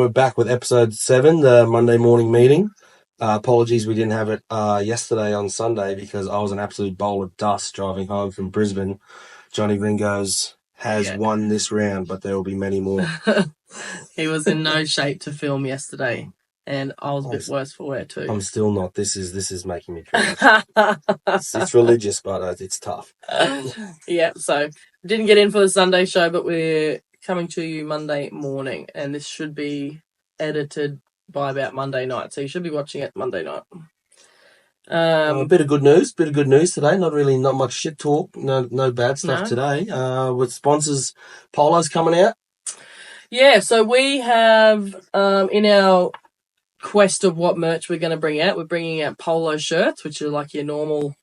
We're back with episode 7, the Monday morning meeting. Apologies we didn't have it yesterday on Sunday because I was an absolute bowl of dust driving home from Brisbane. Johnny Ringos has won this round, but there will be many more. He was in no shape to film yesterday, and I was a bit worse for wear too. I'm still not. This is making me cringe. It's religious, but it's tough. Yeah, so didn't get in for the Sunday show, but we're coming to you Monday morning, and this should be edited by about Monday night, so you should be watching it Monday night. A bit of good news today. Not much shit talk. No bad stuff today. With sponsors, Polo's coming out. Yeah, so we have in our quest of what merch we're going to bring out, we're bringing out polo shirts, which are like your normal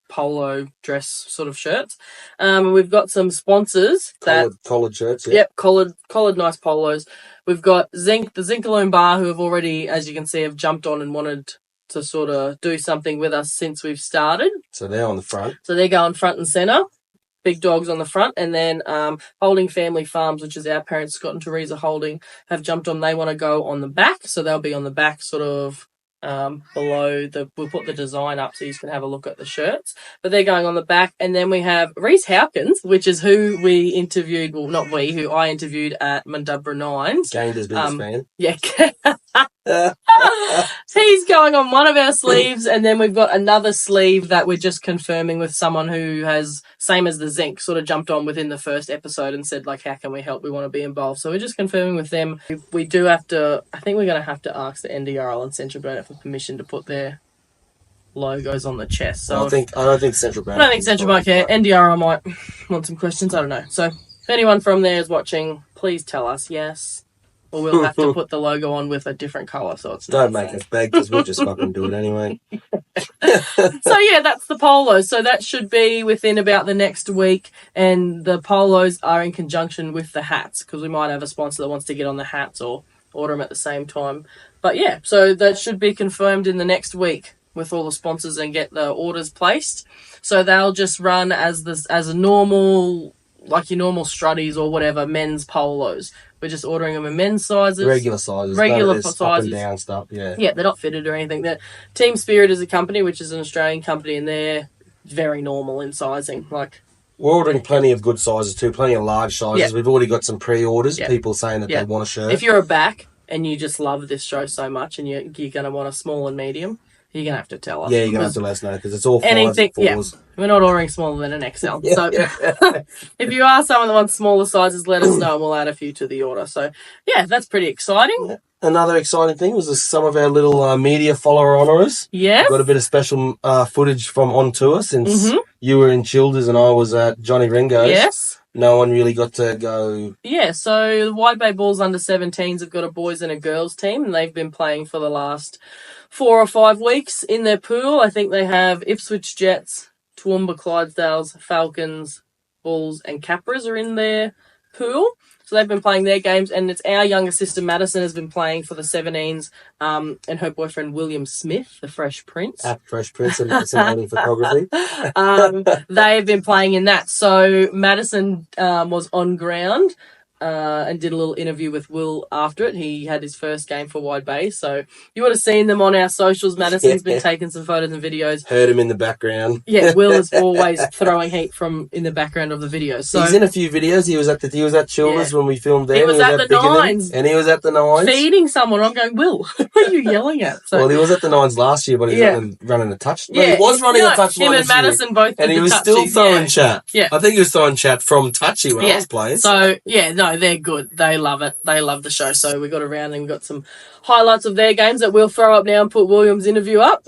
polo dress sort of shirts. We've got some sponsors. Collared shirts, yeah. Yep, collared nice polos. We've got the Zinkaloon Bar, who have already, as you can see, have jumped on and wanted to sort of do something with us since we've started. So they're on the front. So they're going front and centre. Big dogs on the front. And then Holding Family Farms, which is our parents, Scott and Teresa Holding, have jumped on. They want to go on the back. So they'll be on the back sort of below we'll put the design up so you can have a look at the shirts, but they're going on the back. And then we have Reese Hawkins, which is who we interviewed, well, not we, who I interviewed at Mandubra Nines. Gained biggest fan. Yeah. He's going on one of our sleeves, and then we've got another sleeve that we're just confirming with someone who has, same as the Zinc, sort of jumped on within the first episode and said, like, how can we help? We want to be involved. So we're just confirming with them. We do have to, I think we're going to have to ask the NDRL and Central Burnett for permission to put their logos on the chest. So I don't think Central Burnett. I don't think Central might care. NDRL might want some questions. I don't know. So if anyone from there is watching, please tell us yes. Or we'll have to put the logo on with a different colour, so it's don't make us beg, because we'll just fucking do it anyway. So yeah, that's the polos. So that should be within about the next week, and the polos are in conjunction with the hats, because we might have a sponsor that wants to get on the hats or order them at the same time. But yeah, so that should be confirmed in the next week with all the sponsors and get the orders placed. So they'll just run as a normal, like your normal strutties or whatever, men's polos. We're just ordering them in men's sizes. Regular sizes. Sizes. Up and down stuff, yeah. Yeah, they're not fitted or anything. Team Spirit is a company, which is an Australian company, and they're very normal in sizing. Like, we're ordering plenty of good sizes too, plenty of large sizes. Yeah. We've already got some pre-orders, Yeah. people saying that they want a shirt. If you're a back and you just love this show so much and you're going to want a small and medium, you're going to have to tell us. Yeah, you're going to have to let us know, because it's all 5s anything, and 4s. Yeah. We're not ordering smaller than an XL. Yeah. So if you are someone that wants smaller sizes, let us know and we'll add a few to the order. So yeah, that's pretty exciting. Yeah. Another exciting thing was some of our little media follower honours. Yeah. Got a bit of special footage from On Tour since you were in Childers and I was at Johnny Ringo's. Yes. No one really got to go. Yeah, so the Wide Bay Bulls under-17s have got a boys and a girls team, and they've been playing for the last 4 or 5 weeks in their pool. I think they have Ipswich Jets, Toowoomba Clydesdales, Falcons, Bulls and Capras are in their pool. So they've been playing their games, and it's our younger sister Madison has been playing for the 17s, and her boyfriend William Smith, the Fresh Prince. At Fresh Prince and photography. They've been playing in that. So Madison was on ground and did a little interview with Will after it. He had his first game for Wide Bay, so you would have seen them on our socials. Madison's been taking some photos and videos. Heard him in the background. Yeah, Will is always throwing heat from in the background of the videos. So he's in a few videos. He was at Childers when we filmed there. He was at the Nines. And he was at the Nines. Feeding someone. I'm going, Will, what are you yelling at? So, well, he was at the Nines last year, but he's running a touch. Yeah, he was running a touch. Him and Madison both did and he was still throwing chat. Yeah. I think he was throwing chat from Touchy when I was playing. So, yeah, no, they're good. They love it. They love the show. So we got around and we got some highlights of their games that we'll throw up now and put William's interview up.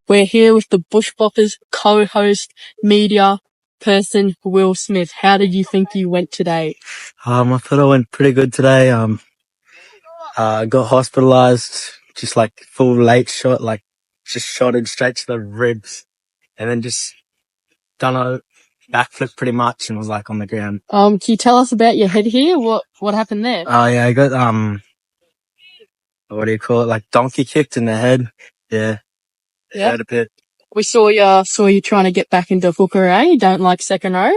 We're here with the Bush Boppers co-host, media person, Will Smith. How did you think you went today? I thought I went pretty good today. Got hospitalized, just like full late shot, like just shotted straight to the ribs, and then just done a backflip pretty much and was like on the ground. Can you tell us about your head here? What happened there? Oh yeah, I got what do you call it? Like donkey kicked in the head. Yeah. Hurt a bit. We saw you trying to get back into hooker, eh? You don't like second row?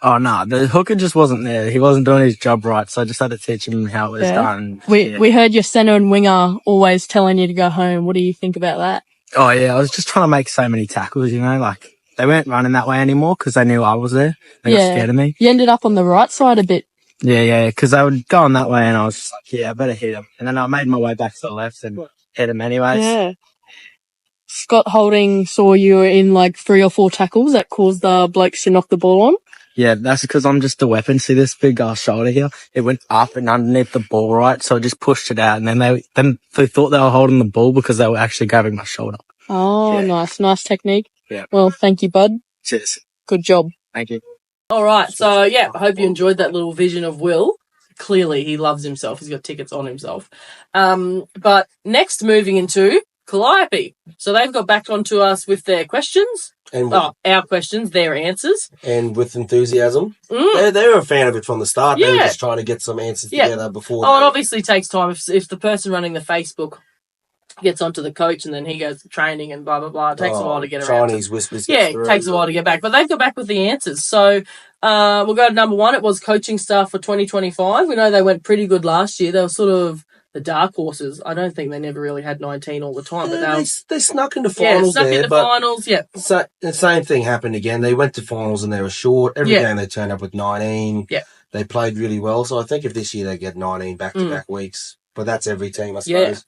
Oh no, the hooker just wasn't there. He wasn't doing his job right, so I just had to teach him how it was done. We heard your centre and winger always telling you to go home. What do you think about that? Oh yeah, I was just trying to make so many tackles, like they weren't running that way anymore because they knew I was there. They got scared of me. You ended up on the right side a bit. Yeah, because they would go on that way and I was just like, yeah, I better hit him. And then I made my way back to the left and hit him anyways. Yeah. Scott Holding saw you in like 3 or 4 tackles that caused the blokes to knock the ball on. Yeah, that's because I'm just a weapon. See this big shoulder here? It went up and underneath the ball, right? So I just pushed it out, and then they thought they were holding the ball because they were actually grabbing my shoulder. Oh, Yeah. nice technique. Yeah. Well, thank you, bud. Cheers. Good job. Thank you. All right. So, yeah, I hope you enjoyed that little vision of Will. Clearly, he loves himself. He's got tickets on himself. But next, moving into Calliope. So they've got back onto us with their questions. And our questions, their answers. And with enthusiasm. Mm. They were a fan of it from the start. They were Yeah. just trying to get some answers together before. Oh, it obviously takes time. If the person running the Facebook gets onto the coach and then he goes to training and blah, blah, blah, it takes a while to get around. Chinese whispers. It takes a while to get back. But they've got back with the answers. So we'll go to number 1. It was coaching staff for 2025. We know they went pretty good last year. They were sort of the dark horses. I don't think they never really had 19 all the time. But they snuck into finals finals, yeah. So the same thing happened again. They went to finals and they were short. Every game they turned up with 19. Yeah. They played really well. So I think if this year they get 19 back-to-back weeks. But that's every team, I suppose. Yeah.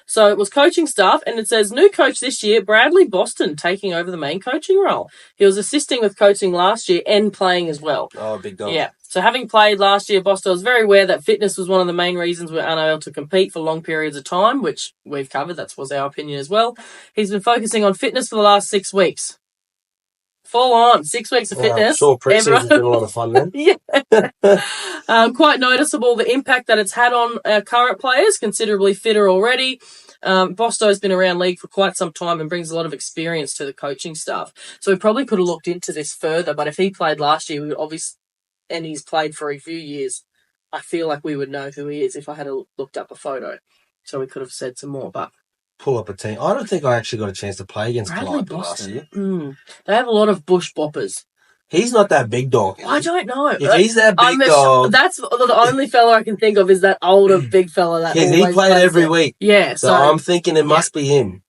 So it was coaching staff, and it says, new coach this year, Bradley Boston, taking over the main coaching role. He was assisting with coaching last year and playing as well. Oh, big dog. Yeah. So having played last year, Boston was very aware that fitness was one of the main reasons we were unable to compete for long periods of time, which we've covered. That was our opinion as well. He's been focusing on fitness for the last 6 weeks. Full on, 6 weeks of fitness. Sure, pre-season's been a lot of fun then. Yeah. Quite noticeable the impact that it's had on our current players, considerably fitter already. Bosto's been around league for quite some time and brings a lot of experience to the coaching staff. So we probably could have looked into this further, but if he played last year, we would obviously, and he's played for a few years, I feel like we would know who he is if I had looked up a photo. So we could have said some more, but pull up a team. I don't think I actually got a chance to play against Bradley Calliope last Boston. year. They have a lot of bush boppers. He's not that big dog. I don't know. If he's that big dog, that's the only fella I can think of is that older big fella that he played every week. Yeah, so I'm thinking it must be him.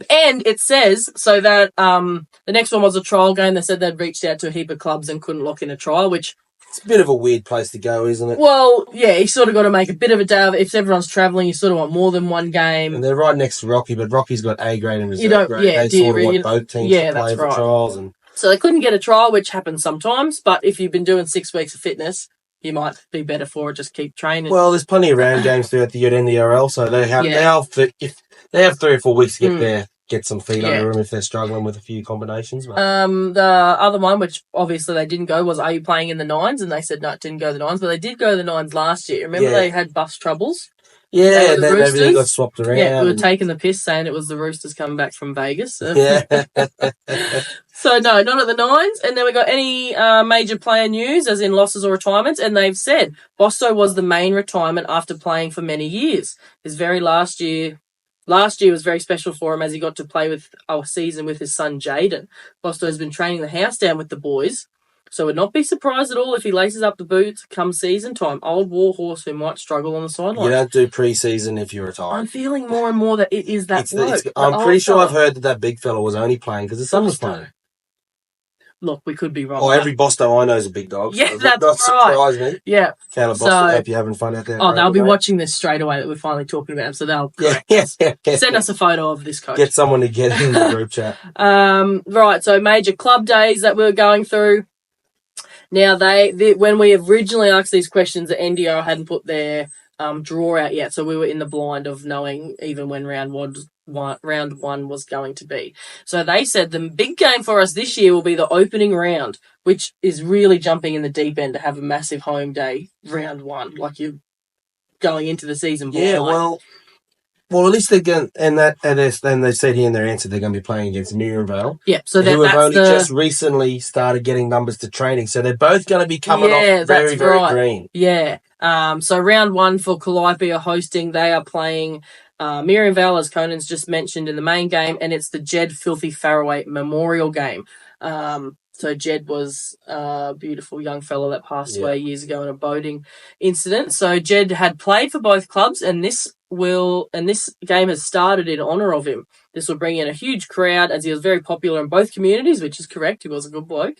And it says so that the next one was a trial game. They said they'd reached out to a heap of clubs and couldn't lock in a trial, which it's a bit of a weird place to go, isn't it? Well, yeah, you sort of got to make a bit of a day of it. If everyone's travelling, you sort of want more than one game. And they're right next to Rocky, but Rocky's got A grade and reserve you don't, grade. Yeah, they sort of want both teams to play for trials. And so they couldn't get a trial, which happens sometimes. But if you've been doing 6 weeks of fitness, you might be better for it. Just keep training. Well, there's plenty of round games throughout the NDRL, so they have if they have 3 or 4 weeks to get some feet under them if they're struggling with a few combinations. But. The other one, which obviously they didn't go, was are you playing in the Nines? And they said no, it didn't go the Nines, but they did go the Nines last year. Remember they had bus troubles? Yeah, and then everything got swapped around. Yeah, we were taking the piss saying it was the Roosters coming back from Vegas. Yeah. So no, not at the Nines. And then we got any major player news, as in losses or retirements, and they've said Bosto was the main retirement after playing for many years. His very last year was very special for him as he got to play with a season with his son Jaden. Bosto has been training the house down with the boys, so would not be surprised at all if he laces up the boots come season time. Old warhorse who might struggle on the sideline. You don't do pre-season if you're retired. I'm feeling more and more that it is that bloke. I'm pretty sure I've heard that big fella was only playing because his son was playing. Look, we could be wrong. Oh, every Bosto I know is a big dog. Yeah, so that's not surprise me. Yeah. Count Bosto, I hope you're having fun out there. Oh, they'll be watching this straight away that we're finally talking about him, so they'll send us a photo of this coach. Get someone to get in the group chat. Right, so major club days that we were going through. Now, when we originally asked these questions, the NDR hadn't put their draw out yet, so we were in the blind of knowing even when round round one was going to be. So they said the big game for us this year will be the opening round, which is really jumping in the deep end to have a massive home day round one, like you're going into the season blind. Yeah, well, at least they're going, and they said here in their answer they're going to be playing against Miriamvale. Yeah, so who have that's only just recently started getting numbers to training, so they're both going to be coming off very, very green. Yeah. So round one for Calliope are hosting. They are playing Miriamvale, as Conan's just mentioned, in the main game, and it's the Jed Filthy Faraway Memorial game. So Jed was a beautiful young fellow that passed away years ago in a boating incident. So Jed had played for both clubs, and this game has started in honour of him. This will bring in a huge crowd, as he was very popular in both communities, which is correct. He was a good bloke.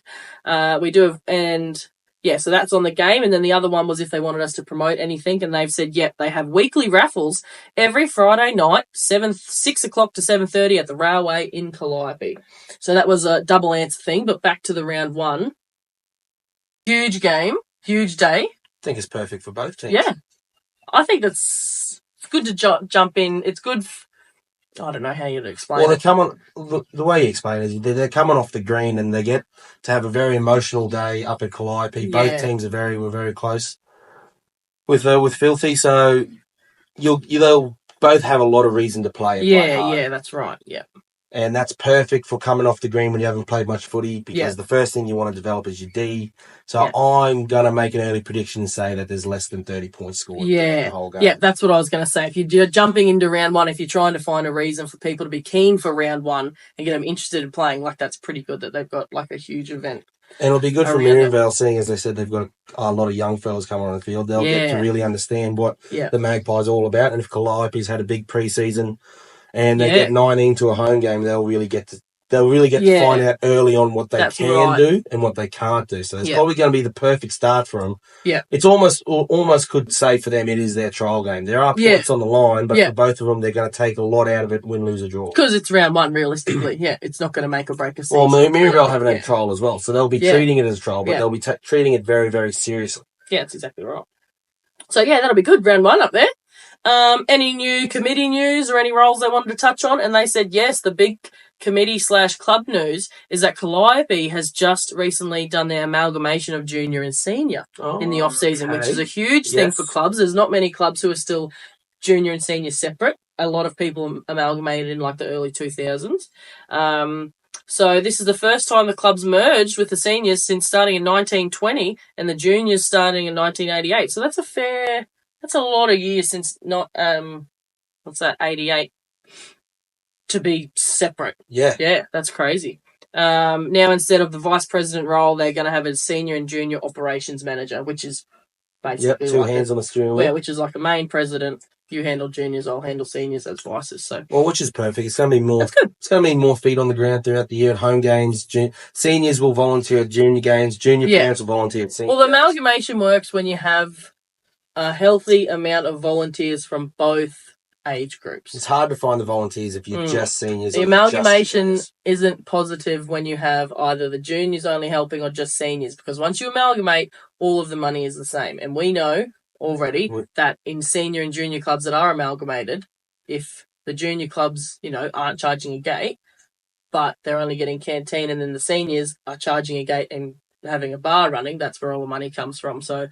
So that's on the game. And then the other one was if they wanted us to promote anything, and they've said, they have weekly raffles every Friday night, 6 o'clock to 7:30 at the Railway in Calliope. So that was a double answer thing, but back to the round one. Huge game, huge day. I think it's perfect for both teams. Yeah. I think it's good to jump in. It's good. I don't know how you'd explain it. Well, they come on, the way you explain it is they're coming off the green and they get to have a very emotional day up at Calliope. Both teams were very close with Filthy, so they'll both have a lot of reason to play it. Yeah, that's right. Yeah. And that's perfect for coming off the green when you haven't played much footy, because the first thing you want to develop is your D. So I'm going to make an early prediction and say that there's less than 30 points scored the whole game. Yeah, that's what I was going to say. If you're jumping into round one, if you're trying to find a reason for people to be keen for round one and get them interested in playing, like that's pretty good that they've got like a huge event. And it'll be good for Miriamvale, seeing as they said they've got a lot of young fellas coming on the field. They'll get to really understand what the Magpies are all about. And if Calliope's had a big pre-season and they get 19 to a home game, they'll really get to find out early on what they can do and what they can't do. So it's probably going to be the perfect start for them. Yeah. It's almost could say for them it is their trial game. There are points on the line, but for both of them, they're going to take a lot out of it, win, lose, or draw. Because it's round one, realistically. It's not going to make or break a season. Well, Miriamvale haven't had a trial as well, so they'll be treating it as a trial, but they'll be treating it very, very seriously. Yeah, that's exactly right. So, that'll be good. Round one up there. Any new committee news or any roles they wanted to touch on? And they said yes. The big committee/club news is that Calliope has just recently done their amalgamation of junior and senior in the off season, which is a huge thing for clubs. There's not many clubs who are still junior and senior separate. A lot of people amalgamated in like the early 2000s. So this is the first time the clubs merged with the seniors since starting in 1920 and the juniors starting in 1988. So that's a lot of years since 88 to be separate. Yeah, that's crazy. Now instead of the vice president role, they're going to have a senior and junior operations manager, which is basically two hands on the steering wheel. Yeah, which is like a main president. You handle juniors, I'll handle seniors as vices. So, which is perfect. It's going to be more. That's good. It's going to be more feet on the ground throughout the year at home games. Seniors will volunteer at junior games. Junior parents will volunteer at senior. Well, the amalgamation works when you have a healthy amount of volunteers from both age groups. It's hard to find the volunteers if you're just seniors. The amalgamation isn't positive when you have either the juniors only helping or just seniors, because once you amalgamate, all of the money is the same. And we know already that in senior and junior clubs that are amalgamated, if the junior clubs, aren't charging a gate, but they're only getting canteen, and then the seniors are charging a gate and having a bar running, that's where all the money comes from. So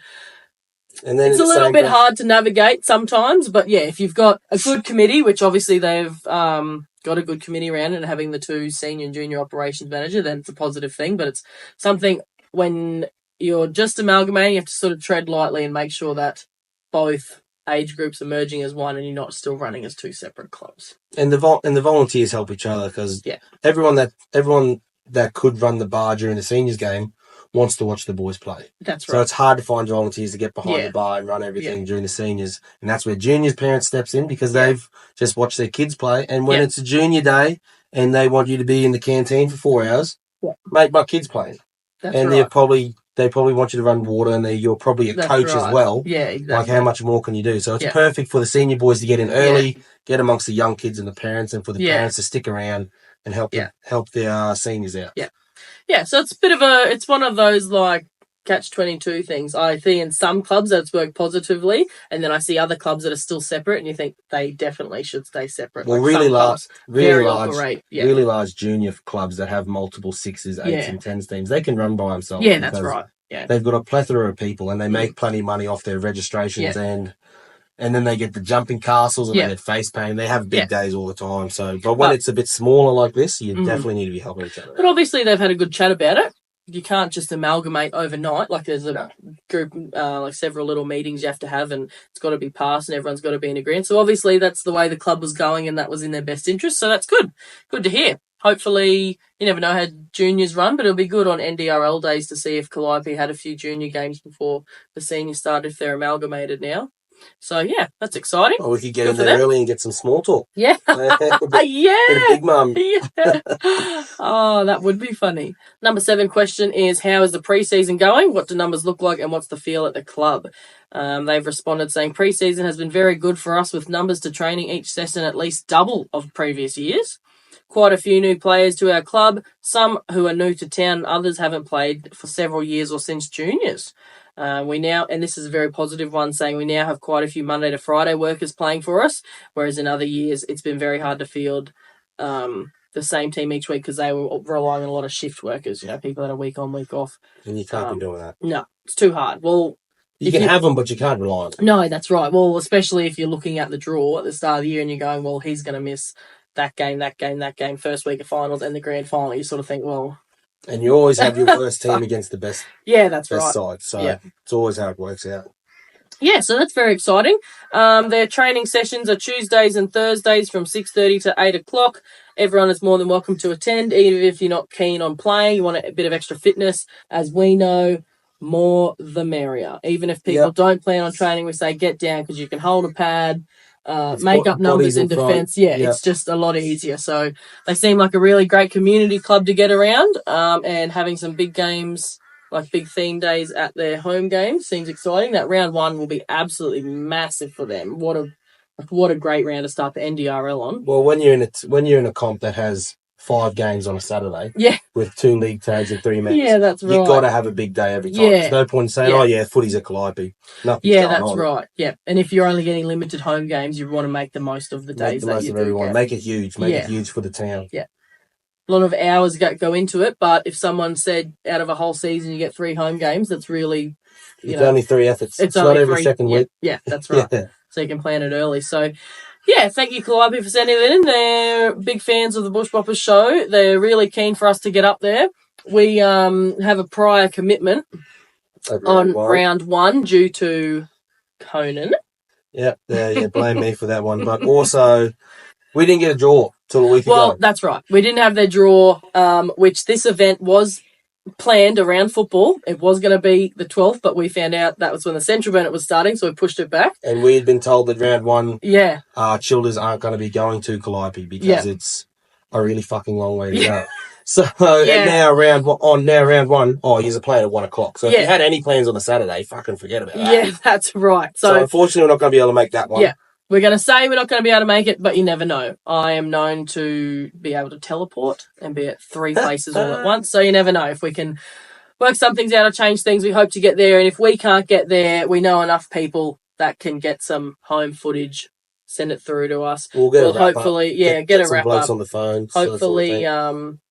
and then it's a little bit hard to navigate sometimes, but if you've got a good committee, which obviously they've got a good committee around and having the two senior and junior operations manager, then it's a positive thing. But it's something when you're just amalgamating, you have to sort of tread lightly and make sure that both age groups are merging as one and you're not still running as two separate clubs. And the volunteers help each other, because everyone that could run the bar during the seniors game wants to watch the boys play. That's right. So it's hard to find volunteers to get behind the bar and run everything during the seniors. And that's where juniors' parents steps in, because they've just watched their kids play. And when it's a junior day and they want you to be in the canteen for 4 hours, mate, my kid's playing. That's and right. they probably want you to run water, and you're probably a coach as well. Yeah, exactly. Like, how much more can you do? So it's perfect for the senior boys to get in early, get amongst the young kids and the parents, and for the parents to stick around and help their seniors out. Yeah, so it's it's one of those like catch-22 things. I see in some clubs that it's worked positively, and then I see other clubs that are still separate, and you think they definitely should stay separate. Well, Like really some large, clubs very really large junior clubs that have multiple 6s, 8s, and 10s teams. They can run by themselves. Yeah, that's right. Yeah, they've got a plethora of people, and they make plenty of money off their registrations, and then they get the jumping castles and they get face paint. They have big days all the time. So, but when it's a bit smaller like this, you definitely need to be helping each other. But obviously, they've had a good chat about it. You can't just amalgamate overnight. Like there's a group, like several little meetings you have to have, and it's got to be passed, and everyone's got to be in agreement. So obviously, that's the way the club was going, and that was in their best interest. So that's good. Good to hear. Hopefully, you never know how juniors run, but it'll be good on NDRL days to see if Calliope had a few junior games before the seniors start, if they're amalgamated now. So, yeah, that's exciting. Well, we could get in there early and get some small talk. Yeah. Big mum. Yeah. Oh, that would be funny. Number 7 question is, how is the preseason going? What do numbers look like and what's the feel at the club? They've responded saying preseason has been very good for us with numbers to training each session at least double of previous years. Quite a few new players to our club, some who are new to town, others haven't played for several years or since juniors. We now, and this is a very positive one, saying we now have quite a few Monday to Friday workers playing for us, whereas in other years it's been very hard to field the same team each week because they were relying on a lot of shift workers, people that are week on, week off. And you can't be doing that. No, it's too hard. Well, you can have them, but you can't rely on them. No, that's right. Well, especially if you're looking at the draw at the start of the year and you're going, well, he's going to miss that game, first week of finals and the grand final. You sort of think, well... And you always have your worst team against the best, best side. So it's always how it works out. Yeah, so that's very exciting. Their training sessions are Tuesdays and Thursdays from 6:30 to 8 o'clock. Everyone is more than welcome to attend, even if you're not keen on playing. You want a bit of extra fitness. As we know, more the merrier. Even if people don't plan on training, we say get down because you can hold a pad. Make up numbers in defence. It's just a lot easier. So they seem like a really great community club to get around, and having some big games, like big theme days at their home games, seems exciting. That round 1 will be absolutely massive for them. What a great round to start the NDRL on. Well, when you're in a comp that has 5 games on a Saturday, with 2 league tags and 3 matches, that's right. You've got to have a big day every time. There's no point in saying, footy's at Calliope. Nothing's going that's on. right. Yeah, and if you're only getting limited home games, you want to make the most of the days. Make the most of everyone. Make it huge. Make it huge for the town. Yeah. A lot of hours go into it, but if someone said out of a whole season you get 3 home games, that's really, it's only 3 efforts. It's not every second week. Yeah, that's right. So you can plan it early. So, yeah, thank you, Calliope, for sending it in. They're big fans of the Bush Boppers show. They're really keen for us to get up there. We have a prior commitment on round 1 due to Conan. Yeah, blame me for that one. But also, we didn't get a draw till a week ago. Well, that's right. We didn't have their draw, which this event was planned around football. It was going to be the 12th, but we found out that was when the Central Burnett was starting, so we pushed it back. And we had been told that round 1, Childers aren't going to be going to Calliope because it's a really fucking long way to go. So and now round 1, you're playing at 1 o'clock. So if you had any plans on the Saturday, fucking forget about that. Yeah, that's right. So unfortunately, we're not going to be able to make that one. Yeah. We're going to say we're not going to be able to make it, but you never know. I am known to be able to teleport and be at 3 places all at once, so you never know. If we can work some things out or change things, we hope to get there. And if we can't get there, we know enough people that can get some home footage, send it through to us. We'll hopefully, get a wrap up. On the phone. Hopefully,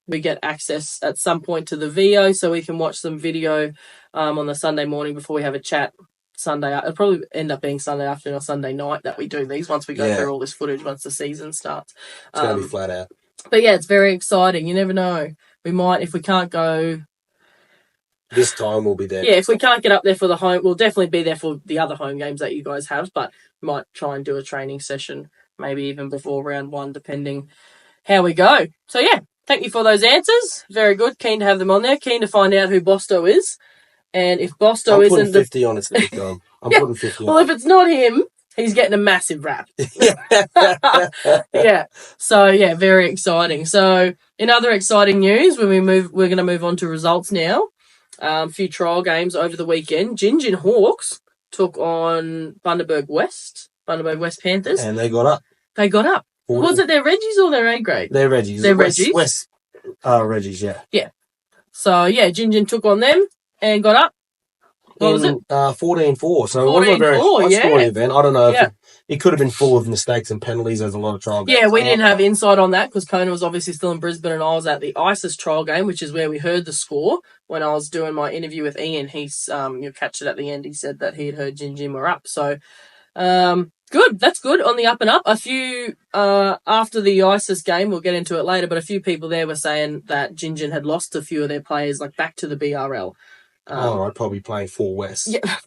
we get access at some point to the VO so we can watch some video on the Sunday morning before we have a chat. Sunday, it'll probably end up being Sunday afternoon or Sunday night that we do these once we go through all this footage once the season starts. It's going to be flat out. But yeah, it's very exciting. You never know. We might, if we can't go this time, we'll be there. Yeah, if we can't get up there for the home, we'll definitely be there for the other home games that you guys have, but we might try and do a training session, maybe even before round 1, depending how we go. So yeah, thank you for those answers. Very good. Keen to have them on there. Keen to find out who Bosto is. And if Bosto isn't... I'm putting 50 on it this time. I'm putting 50 on it. Well, if it's not him, he's getting a massive rap. Yeah. So, yeah, very exciting. So, in other exciting news, we're going to move on to results now. A few trial games over the weekend. Gingin Hawks took on Bundaberg West Panthers. And they got up. Was it their Reggies or their A grade? They're Reggies. They're Reggies. Reggies, yeah. Yeah. So, yeah, Gingin took on them and got up. What was it? 14-4. So it wasn't a very 14-4, high-scoring event. I don't know Yeah. if it could have been full of mistakes and penalties. There's a lot of trial games. Yeah, we didn't have insight on that because Kona was obviously still in Brisbane and I was at the ISIS trial game, which is where we heard the score. When I was doing my interview with Ian, he's you'll catch it at the end. He said that he had heard Gin were up. So good. That's good. On the up and up. A few after the ISIS game, we'll get into it later, but a few people there were saying that Gin had lost a few of their players like back to the BRL. Right, probably playing for West. Yeah,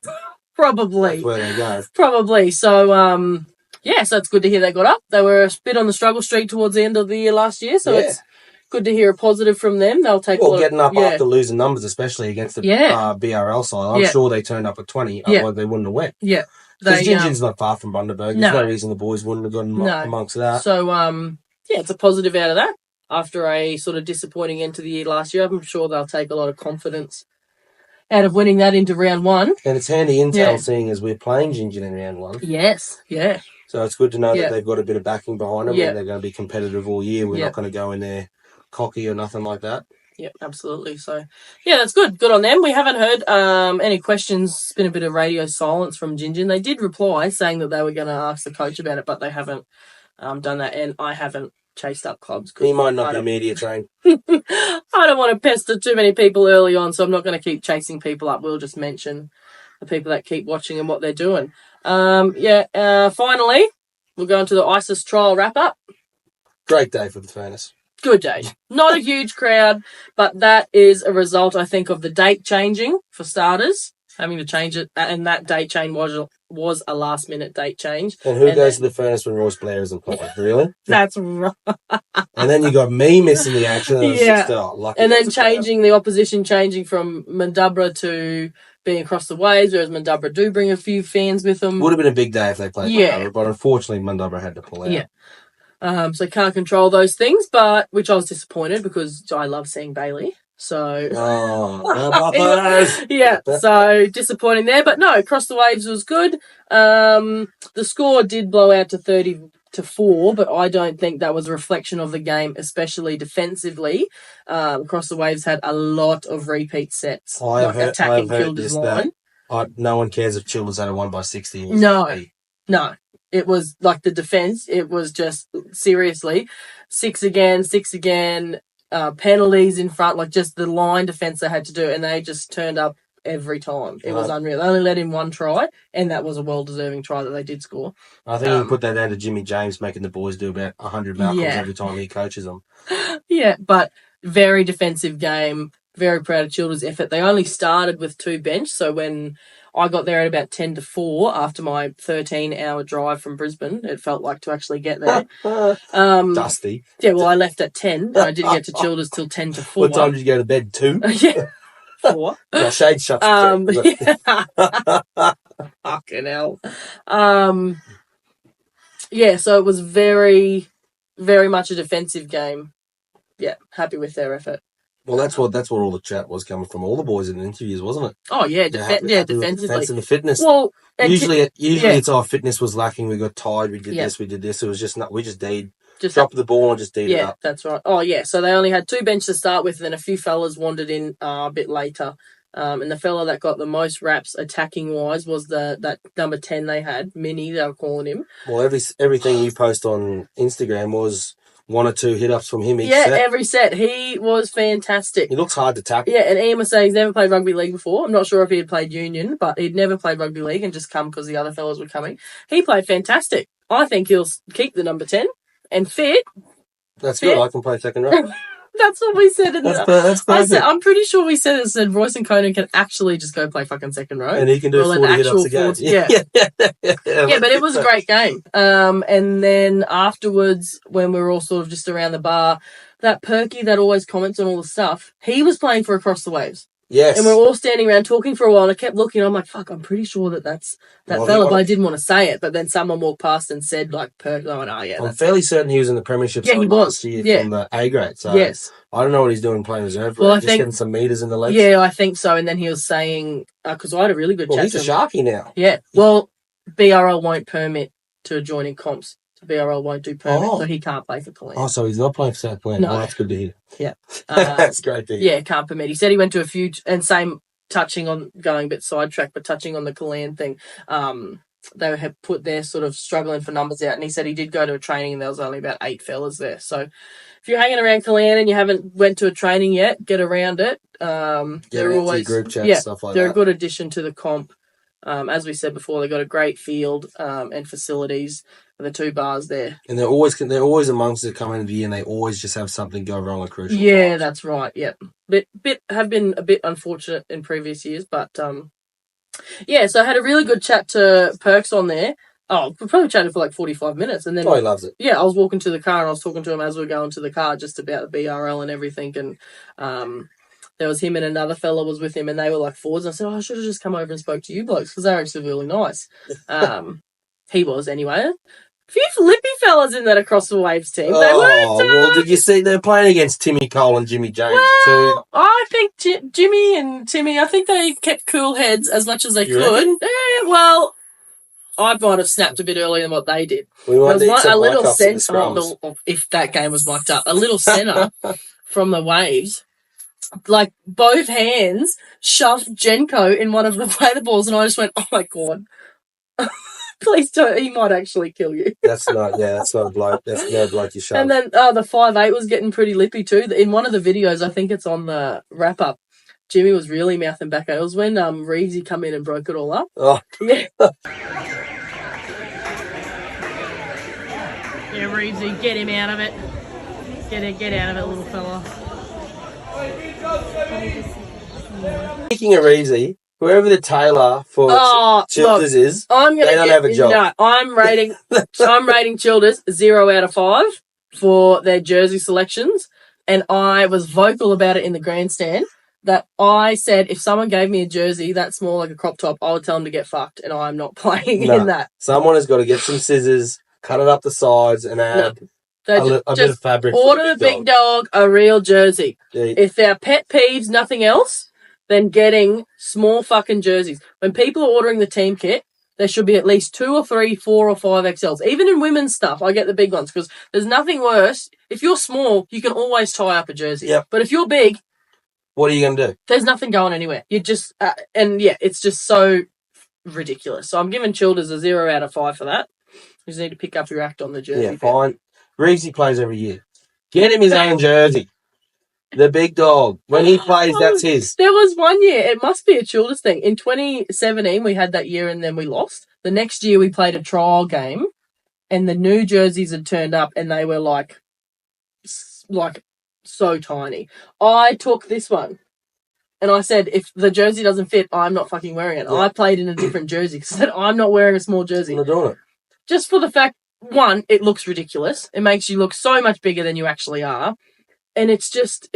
probably. That's where they go. Probably. So, so it's good to hear they got up. They were a bit on the struggle streak towards the end of the year last year, so it's good to hear a positive from them. They'll take getting up after losing numbers, especially against the BRL side. I'm sure they turned up at 20, otherwise they wouldn't have went. Yeah. Because Gingin's not far from Bundaberg. There's no reason the boys wouldn't have gotten amongst that. So, it's a positive out of that. After a sort of disappointing end to the year last year, I'm sure they'll take a lot of confidence out of winning that into round one. And it's handy intel seeing as we're playing Gingin in round one. Yes, yeah. So it's good to know that they've got a bit of backing behind them and they're going to be competitive all year. We're not going to go in there cocky or nothing like that. Yep, absolutely. So, that's good. Good on them. We haven't heard any questions. It's been a bit of radio silence from Gingin. They did reply saying that they were going to ask the coach about it, but they haven't done that, and I haven't chased up clubs. He might not be media trained. I don't want to pester too many people early on, so I'm not going to keep chasing people up. We'll just mention the people that keep watching and what they're doing. Finally, we'll go into the ISIS trial wrap-up. Great day for the Furnace. Good day. Not a huge crowd, but that is a result, I think, of the date changing, for starters, having to change it, and that date change was a last-minute date change. And who goes to the Furnace when Royce Blair isn't playing? Really? That's right. And then you got me missing the action. And then the opposition changing from Mandubra to being across the waves, whereas Mandubra do bring a few fans with them. Would have been a big day if they played Mandubra, but unfortunately Mandubra had to pull out. Yeah. So can't control those things, but which I was disappointed because I love seeing Bailey. So so disappointing there. But no, Across the Waves was good. The score did blow out to 30-4, but I don't think that was a reflection of the game, especially defensively. Across the Waves had a lot of repeat sets. Attacking Childers line. No one cares if Childers had a 1 by 60. No. It was like the defense. It was just seriously 6 again, penalties in front, like just the line defense they had to do, and they just turned up every time. It was unreal. They only let in one try, and that was a well-deserving try that they did score. I think you can put that down to Jimmy James making the boys do about 100 Malcolms every time he coaches them. Yeah, but very defensive game. Very proud of Childers' effort. They only started with 2 bench, so when I got there at about 10-4 after my 13-hour drive from Brisbane, it felt like to actually get there. Dusty. Yeah, well, I left at 10. And I didn't get to Childers till 10-4. What time did you go to bed? 2? 4. No, shade shuts. Fucking hell. So it was very, very much a defensive game. Yeah, happy with their effort. Well, that's what all the chat was coming from all the boys in the interviews, wasn't it? Oh yeah, defensively. Defense and the fitness. Well, usually it's our fitness was lacking. We got tired. We did this. We did this. It was just not. We just dropped the ball and just deed it up. Yeah, that's right. Oh yeah, so they only had 2 bench to start with, and then a few fellas wandered in a bit later. And the fella that got the most raps attacking wise was that number 10 they had, Mini. They were calling him. Well, everything you post on Instagram was 1 or 2 hit-ups from him each set. Yeah, every set. He was fantastic. He looks hard to tackle. Yeah, and Ian was saying he's never played rugby league before. I'm not sure if he had played union, but he'd never played rugby league and just come because the other fellas were coming. He played fantastic. I think he'll keep the number 10 and fit. That's good. I can play second row. That's what we said. That's perfect. I'm pretty sure we said Royce and Conan can actually just go play fucking second row. And he can do 40 hit-ups again. Yeah, but it was a great game. And then afterwards, when we were all sort of just around the bar, that Perky that always comments on all the stuff, he was playing for Across the Waves. Yes. And we were all standing around talking for a while, and I kept looking, I'm like, fuck, I'm pretty sure that's fella, but I didn't want to say it. But then someone walked past and said, like, I'm fairly certain he was in the premiership he was last year from the A grade. So yes. I don't know what he's doing playing reserve. Well, I just think getting some meters in the legs. Yeah, I think so. And then he was saying, because I had a really good chat he's to a him. Sharky now. Yeah. Well, BRL won't permit to join in comps. BRL won't do permit, so he can't play for Pallene. Oh, so he's not playing for South Pallene. No. Oh, that's good to hear. Yeah. That's great to hear. Yeah, can't permit. He said he went to a few, and same going a bit sidetracked, but touching on the Kalan thing, they had put their sort of struggling for numbers out, and he said he did go to a training and there was only about 8 fellas there. So if you're hanging around Kalan and you haven't went to a training yet, get around it. They're always group chat, stuff like they're that. a good addition to the comp. As we said before, they've got a great field and facilities. The 2 bars there. And they're always amongst the coming of the year, and they always just have something go wrong at crucial times. That's right. Yeah, have been a bit unfortunate in previous years, but so I had a really good chat to Perks on there. Oh, we probably chatted for like 45 minutes, and then he loves it. Yeah, I was walking to the car and I was talking to him as we were going to the car just about the BRL and everything, and there was him and another fella was with him, and they were like forwards. And I said, I should have just come over and spoke to you blokes because they're actually really nice. He was anyway. A few flippy fellas in that across the Waves team. They weren't. Well, did you see they're playing against Timmy Cole and Jimmy James too? I think Jimmy and Timmy, I think they kept cool heads as much as they could. Well, I might have snapped a bit earlier than what they did. We might need some a little mic-ups in the centre, scrums. if that game was mic'd up, a little centre from the Waves, like both hands shoved Jenko in one of the play the balls, and I just went, oh my God. Please don't. He might actually kill you. That's not a bloke. That's no bloke you shove. And then the 5'8" was getting pretty lippy too. In one of the videos, I think it's on the wrap up, Jimmy was really mouthing back at it. It was when Reezy come in and broke it all up. Oh. Yeah. Yeah, Reezy, get him out of it. Get out of it, little fella. Speaking of Easy, whoever the tailor for Childers is, they don't have a job. No, I'm rating Childers 0 out of 5 for their jersey selections, and I was vocal about it in the grandstand. That I said if someone gave me a jersey that's more like a crop top, I would tell them to get fucked, and I'm not playing in that. Someone has got to get some scissors, cut it up the sides, and add a bit of fabric. Order the big dog a real jersey. Yeah. If they're pet peeves, nothing else, then getting small fucking jerseys. When people are ordering the team kit, there should be at least 2 or 3, 4 or 5 XLs. Even in women's stuff, I get the big ones because there's nothing worse. If you're small, you can always tie up a jersey. Yep. But if you're big, what are you going to do? There's nothing going anywhere. You just, it's just so ridiculous. So I'm giving Childers a 0 out of 5 for that. You just need to pick up your act on the jersey. Yeah, fine. Reezy plays every year. Get him his own jersey. The big dog. When he plays, that's his. There was one year, it must be a Childers thing. In 2017, we had that year and then we lost. The next year, we played a trial game and the new jerseys had turned up and they were like so tiny. I took this one and I said, if the jersey doesn't fit, I'm not fucking wearing it. Yeah. I played in a different jersey because I said, I'm not wearing a small jersey. I'm not doing it. Just for the fact, one, it looks ridiculous. It makes you look so much bigger than you actually are. And it's just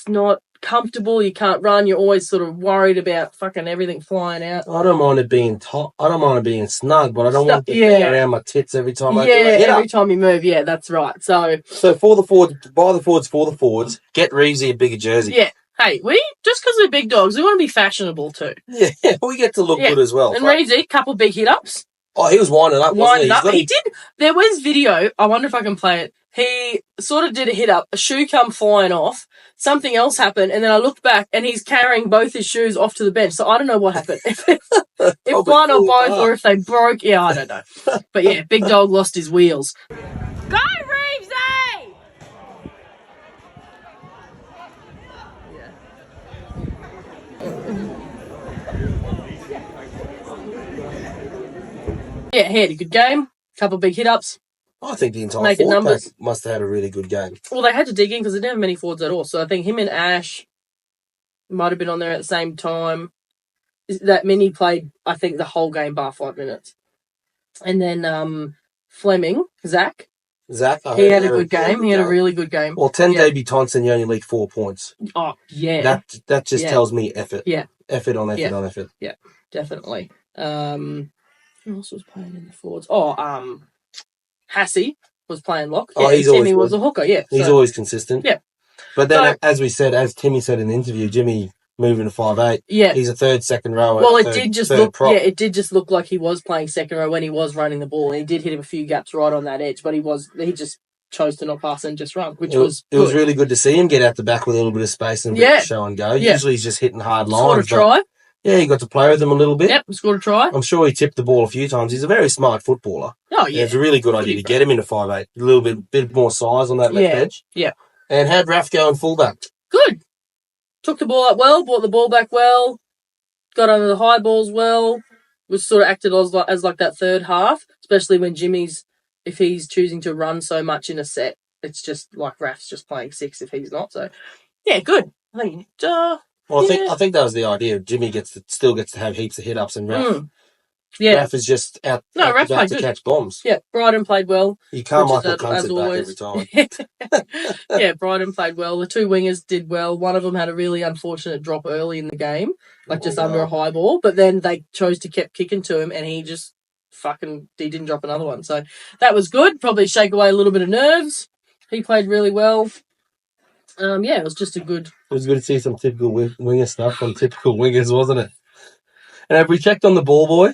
not comfortable. You can't run. You're always sort of worried about fucking everything flying out. I don't mind it being I don't mind it being snug, but I don't want it around my tits every time I do it. Every time you move. Yeah, that's right. So for the forwards, get Reezy a bigger jersey. Yeah. Hey, just because we're big dogs, we want to be fashionable too. Yeah, we get to look good as well. And Reezy, couple big hit-ups. Oh, he was winding up, wasn't he? He did. There was video. I wonder if I can play it. He sort of did a hit-up. A shoe come flying off. Something else happened. And then I looked back and he's carrying both his shoes off to the bench. So I don't know what happened. If one or both or if they broke. Yeah, I don't know. But yeah, big dog lost his wheels. Go, Reevesy! Yeah, he had a good game. Couple big hit-ups. I think the entire forward pack must have had a really good game. Well, they had to dig in because they didn't have many forwards at all. So I think him and Ash might have been on there at the same time. That Mini played, I think, the whole game bar 5 minutes. And then Fleming, Zach, he had a good game. He had a really good game. Well, 10 debutants and you only leaked 4 points. Oh, yeah. That just tells me effort. Yeah. Effort on effort on effort. Yeah, definitely. Who else was playing in the forwards? Oh, Hassie was playing lock. Yeah, he's Timmy was a hooker, yeah. He's always consistent. Yeah. But then, as Timmy said in the interview, Jimmy moving to 5'8". Yeah. He's a third, second row. Well, it did just look like he was playing second row when he was running the ball. And he did hit him a few gaps right on that edge, but he just chose to not pass and just run, which was good. It was really good to see him get out the back with a little bit of space and show and go. Usually he's just hitting hard lines. Sort of try. Yeah, he got to play with them a little bit. Yep, scored a try. I'm sure he tipped the ball a few times. He's a very smart footballer. Oh, And yeah. it's a really good idea to get him into 5'8". A little bit more size on that left Yeah, edge. yeah. And had Raf going fullback. Good. Took the ball up well, brought the ball back well, got under the high balls well, was sort of acted as like that third half, especially when if he's choosing to run so much in a set, it's just like Raf's just playing 6 if he's not. So, yeah, good. I think, Well, I think that was the idea. Jimmy still gets to have heaps of hit-ups, and Raf, yeah. Raf is just out Raf about played to good. catch bombs. Yeah, Bryden played well. You can't which is Michael Cunts as it back always. every time. Yeah, Bryden played well. The 2 wingers did well. One of them had a really unfortunate drop early in the game, under a high ball, but then they chose to keep kicking to him, and he just he didn't drop another one. So that was good. Probably shake away a little bit of nerves. He played really well. Yeah, it was just a good. It was good to see some typical winger stuff from typical wingers, wasn't it? And have we checked on the ball boy?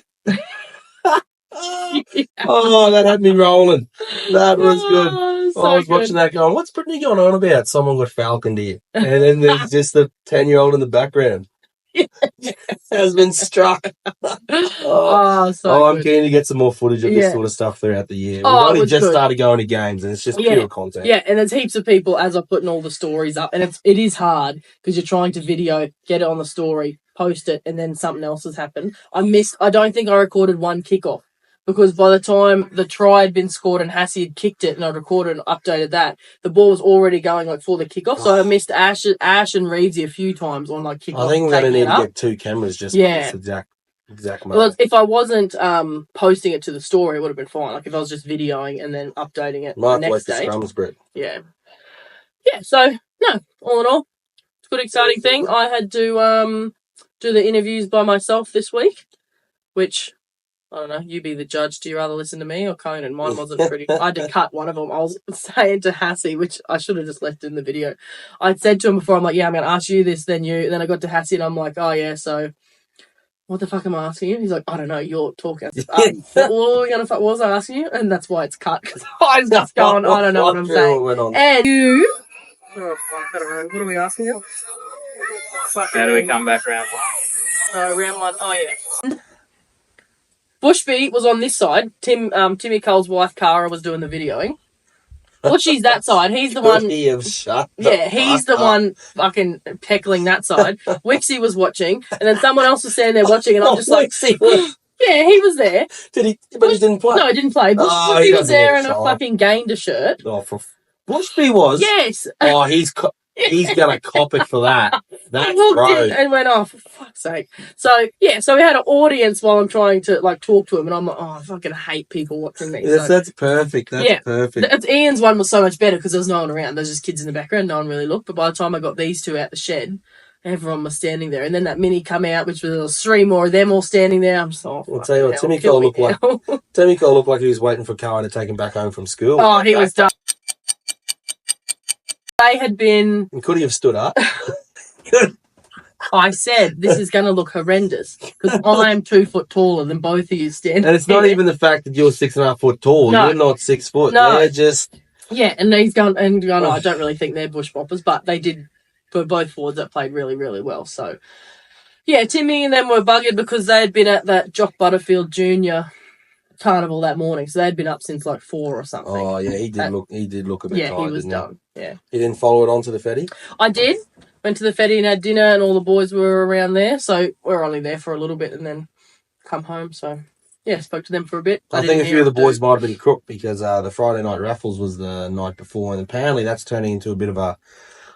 Oh, that had me rolling. That was good. So I was good. watching that going, what's Brittany going on about? Someone got falconed here. And then there's just a 10-year-old in the background. Has been struck. I'm keen to get some more footage of this sort of stuff throughout the year. We've only just started going to games, and it's just pure content. Yeah, and there's heaps of people as I'm putting all the stories up, and it is hard because you're trying to video, get it on the story, post it, and then something else has happened. I don't think I recorded one kickoff, because by the time the try had been scored and Hassie had kicked it and I'd recorded and updated that, the ball was already going for the kickoff. So I missed Ash and Reevesy a few times on kickoff. I think we're going to need to get 2 cameras just for this exact moment. Well, if I wasn't posting it to the story, it would have been fine. If I was just videoing and then updating it the next day. Scrums, Brett. Yeah. Yeah, so, no, all in all, it's a good, exciting thing. I had to do the interviews by myself this week, which... I don't know, you be the judge. Do you rather listen to me or Conan? Mine wasn't pretty. I had to cut one of them. I was saying to Hassie, which I should have just left in the video. I'd said to him before, I'm like, yeah, I'm going to ask you this, then you. And then I got to Hassie and I'm like, oh, yeah, so what the fuck am I asking you? He's like, I don't know, you're talking. What was I asking you? And that's why it's cut, because I was just going, I don't know what I'm saying. And you... Oh, fuck, I don't know. What are we asking you? How do we come back round? Round 1. Oh, yeah. Bushby was on this side. Timmy Cole's wife, Cara, was doing the videoing. Bushy's that side. He's the one... he's the one fucking heckling that side. Wixie was watching, and then someone else was standing there watching, and I'm just like... Yeah, he was there. Did he? But he didn't play? No, he didn't play. Bushby was there in a fucking Gander shirt. Oh, Bushby was? Yes. Oh, he's going to cop it for that. That's right. And went, oh, for fuck's sake. So, yeah, so we had an audience while I'm trying to, talk to him, and I'm like, oh, I fucking hate people watching these. Yes, that's perfect. That's perfect. Ian's one was so much better because there was no one around. There's just kids in the background. No one really looked. But by the time I got these 2 out the shed, everyone was standing there. And then that mini come out, which was 3 more of them all standing there. I'm just I'll tell you what, Timmy Cole looked like he was waiting for Cara to take him back home from school. Oh, he was done. They had been... Could he have stood up? I said, this is going to look horrendous because I am 2 foot taller than both of you standing. And it's not even the fact that you're 6.5 foot tall. No. You're not 6 foot. No. They're just... Yeah, and he's gone, oh, I don't really think they're bush boppers, but they did, for both forwards, that played really, really well. So, yeah, Timmy and them were buggered because they had been at that Jock Butterfield Jr. carnival that morning, so they'd been up since 4 or something. Oh yeah, he did look a bit tired. Yeah, he was didn't done. Yeah, he didn't follow it on to the Fetty. I did. Went to the Fetty and had dinner, and all the boys were around there. So we're only there for a little bit, and then come home. So yeah, spoke to them for a bit. I think a few of the boys might have been crook because the Friday night raffles was the night before, and apparently that's turning into a bit of a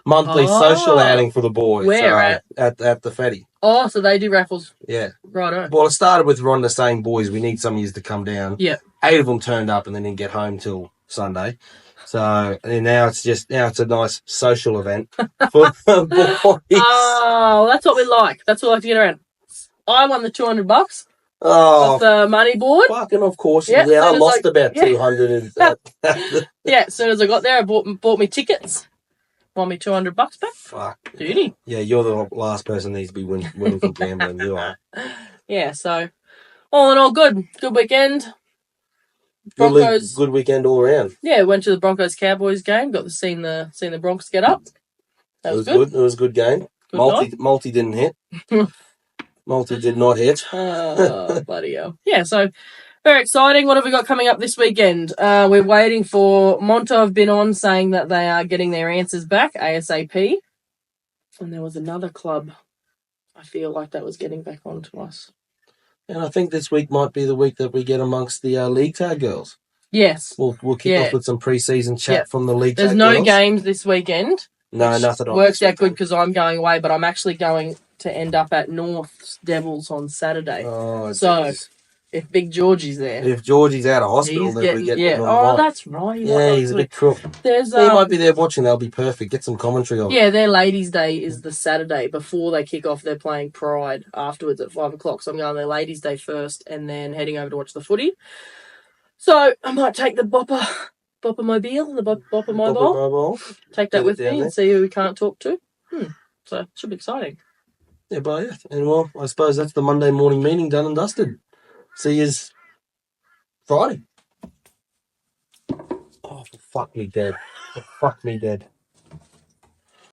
monthly social outing for the boys. Where at the Fetty. Oh, so they do raffles. Yeah. Righto. Well, it started with Rhonda saying, boys, we need some of you to come down. Yeah. 8 of them turned up and they didn't get home till Sunday. So and now it's a nice social event for the boys. Oh, that's what we like. That's what we like to get around. I won the $200 off the money board. Fucking of course. Yeah, I lost about 200. Yeah, as soon as I got there, I bought me tickets. Won me $200 back. Fuck. Duty. Yeah, you're the last person that needs to be winning from gambling. You are. Yeah, so all in all, good weekend. Broncos. Good weekend all around. Yeah, went to the Broncos Cowboys game. Got to see the Broncos get up. That was good. It was a good game. Good Multi didn't hit. Multi did not hit. Bloody hell. Yeah, so very exciting. What have we got coming up this weekend? We're waiting for Monto have been on saying that they are getting their answers back ASAP. And there was another club I feel like that was getting back onto us. And I think this week might be the week that we get amongst the League Tag girls. Yes. We'll kick off with some pre-season chat from the League There's Tag no girls. games this weekend. No, nothing on. Works out good because I'm going away, but I'm actually going to end up at North's Devils on Saturday. Oh, so geez. if Big Georgie's there, if Georgie's out of hospital, then we get him on. Oh, that's right. Yeah, he's a bit crook. There's he might be there watching. That'll be perfect. Get some commentary on. Yeah, their Ladies' Day is the Saturday before they kick off. They're playing Pride afterwards at 5 o'clock. So I'm going their Ladies' Day first, and then heading over to watch the footy. So I might take the Bopper-mobile, the Bopper-mobile. Take that with me and see who we can't talk to. So it should be exciting. Yeah, but yeah. And well, I suppose that's the Monday morning meeting done and dusted. See yous Friday. Oh, fuck me dead. Fuck me dead.